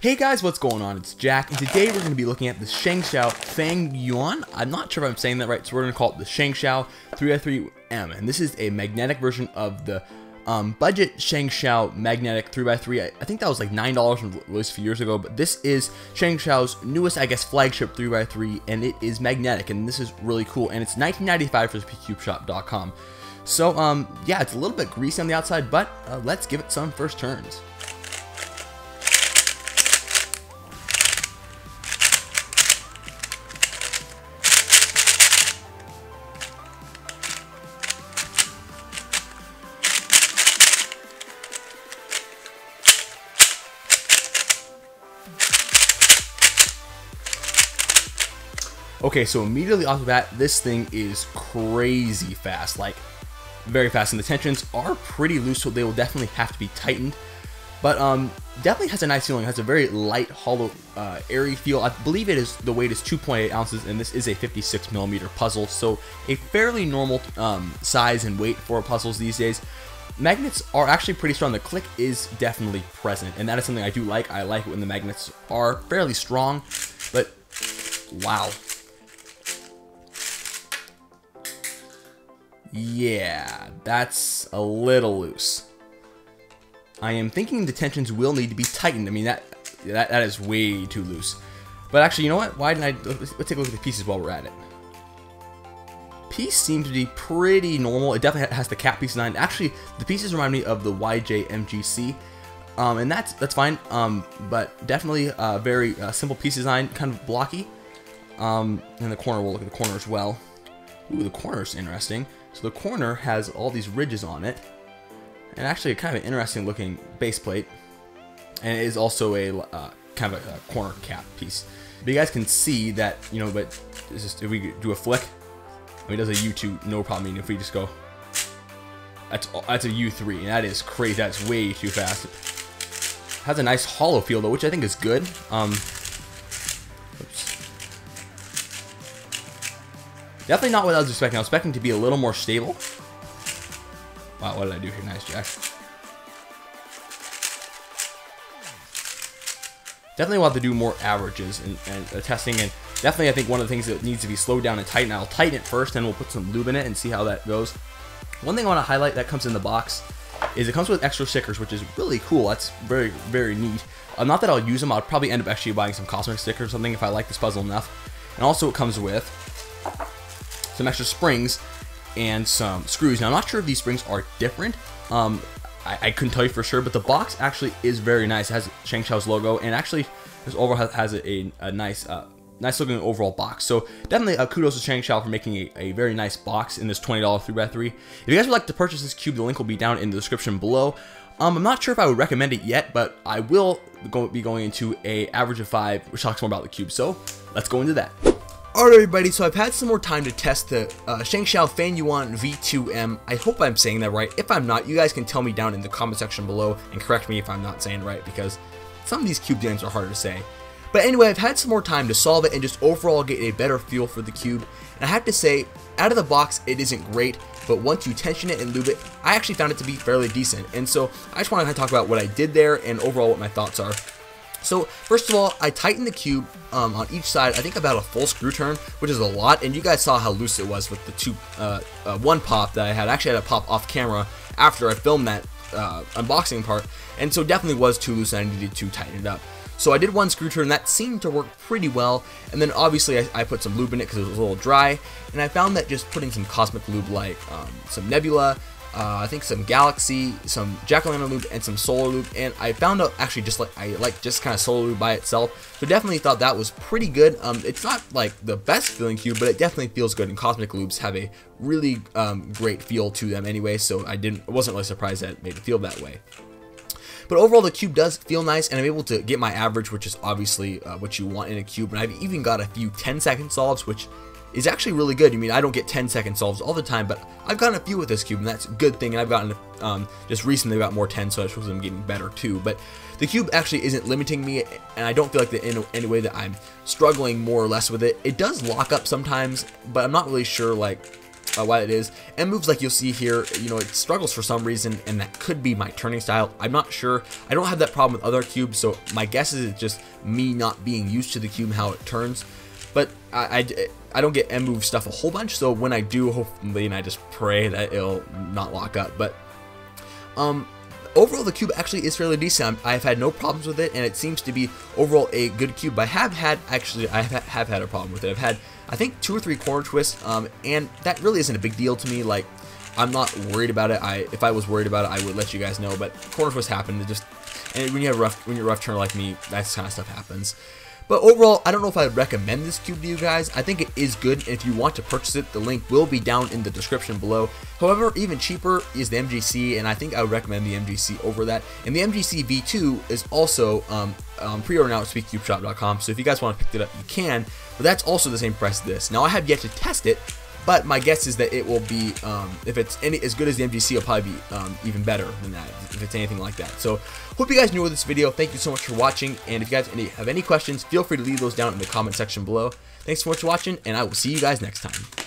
Hey guys, what's going on? It's Jack, and today we're going to be looking at the ShengShou FangYuan. I'm not sure if I'm saying that right, so we're going to call it the ShengShou 3x3M, and this is a magnetic version of the budget ShengShou magnetic 3x3. I think that was like $9 from released a few years ago, but this is ShengShou's newest, I guess, flagship 3x3, and it is magnetic, and this is really cool, and it's $19.95 for pcubeshop.com. So, yeah, it's a little bit greasy on the outside, but let's give it some first turns. Okay, so immediately off the bat, this thing is crazy fast, like very fast, and the tensions are pretty loose, so they will definitely have to be tightened. But definitely has a nice feeling. It has a very light, hollow, airy feel. I believe the weight is 2.8 ounces, and this is a 56mm puzzle, so a fairly normal size and weight for puzzles these days. Magnets are actually pretty strong. The click is definitely present, and that is something I do like. I like it when the magnets are fairly strong, but wow. Yeah, that's a little loose. I am thinking the tensions will need to be tightened. I mean, that is way too loose. But actually, you know what? Why didn't I? Let's take a look at the pieces while we're at it. Piece seems to be pretty normal. It definitely has the cap piece design. Actually, the pieces remind me of the YJ-MGC, and that's fine. But definitely very simple piece design, kind of blocky. In the corner, we'll look at the corner as well. Ooh, the corner's interesting. So the corner has all these ridges on it, and actually a kind of an interesting looking base plate, and it is also a kind of a corner cap piece. But you guys can see that, you know, but it's just, if we do a flick, I mean, it does a U2, no problem. I mean, if we just go, that's a U3, and that is crazy. That's way too fast. It has a nice hollow feel though, which I think is good. Definitely not what I was expecting. I was expecting to be a little more stable. Wow, what did I do here? Nice, Jack. Definitely want to do more averages and testing, and definitely I think one of the things that needs to be slowed down and tightened. I'll tighten it first, then we'll put some lube in it and see how that goes. One thing I want to highlight that comes in the box is it comes with extra stickers, which is really cool. That's very, very neat. Not that I'll use them. I'll probably end up actually buying some cosmetic stickers or something if I like this puzzle enough. And also it comes with some extra springs and some screws. Now, I'm not sure if these springs are different. I couldn't tell you for sure, but the box actually is very nice. It has ShengShou's logo, and actually this overall has a nice nice looking overall box. So definitely kudos to ShengShou for making a very nice box in this $20 3x3. If you guys would like to purchase this cube, the link will be down in the description below. I'm not sure if I would recommend it yet, but I will be going into a average of 5, which talks more about the cube. So let's go into that. Alright everybody, so I've had some more time to test the ShengShou FangYuan V2M. I hope I'm saying that right. If I'm not, you guys can tell me down in the comment section below and correct me if I'm not saying it right, because some of these cube names are harder to say. But anyway, I've had some more time to solve it and just overall get a better feel for the cube. And I have to say, out of the box, it isn't great, but once you tension it and lube it, I actually found it to be fairly decent. And so I just want to talk about what I did there and overall what my thoughts are. So first of all, I tightened the cube on each side, I think about a full screw turn, which is a lot, and you guys saw how loose it was with the one pop that I had. I actually had a pop off camera after I filmed that unboxing part, and so definitely was too loose and I needed to tighten it up. So I did one screw turn, that seemed to work pretty well, and then obviously I put some lube in it because it was a little dry, and I found that just putting some cosmic lube like some Nebula, I think some Galaxy, some Jack-o'-lantern lube, and some solar lube, and I found out actually I like just kind of solar lube by itself, so definitely thought that was pretty good. It's not like the best feeling cube, but it definitely feels good, and cosmic lubes have a really great feel to them anyway, so I wasn't really surprised that it made it feel that way. But overall, the cube does feel nice, and I'm able to get my average, which is obviously what you want in a cube, and I've even got a few 10-second solves, which is actually really good. I mean, I don't get 10-second solves all the time, but I've gotten a few with this cube, and that's a good thing. And I've gotten, just recently got more 10, so I suppose I'm getting better too. But the cube actually isn't limiting me, and I don't feel like that in any way that I'm struggling more or less with it. It does lock up sometimes, but I'm not really sure, like, why it is. M moves, like you'll see here, you know, it struggles for some reason, and that could be my turning style. I'm not sure. I don't have that problem with other cubes, so my guess is it's just me not being used to the cube and how it turns. But I don't get M move stuff a whole bunch, so when I do, hopefully, and I just pray that it'll not lock up. But overall, the cube actually is fairly decent. I've had no problems with it, and it seems to be overall a good cube. But I have had a problem with it. I've had, I think, 2 or 3 corner twists, and that really isn't a big deal to me. Like, I'm not worried about it. If I was worried about it, I would let you guys know. But corner twists happen. And when you're a rough turner like me, that kind of stuff happens. But overall, I don't know if I would recommend this cube to you guys. I think it is good, and if you want to purchase it, the link will be down in the description below. However, even cheaper is the MGC, and I think I would recommend the MGC over that. And the MGC V2 is also pre-order now at speedcubeshop.com, so if you guys want to pick it up, you can. But that's also the same price as this. Now, I have yet to test it, but my guess is that it will be, if it's as good as the MGC, it'll probably be even better than that, if it's anything like that. So, hope you guys enjoyed this video. Thank you so much for watching, and if you guys have any questions, feel free to leave those down in the comment section below. Thanks so much for watching, and I will see you guys next time.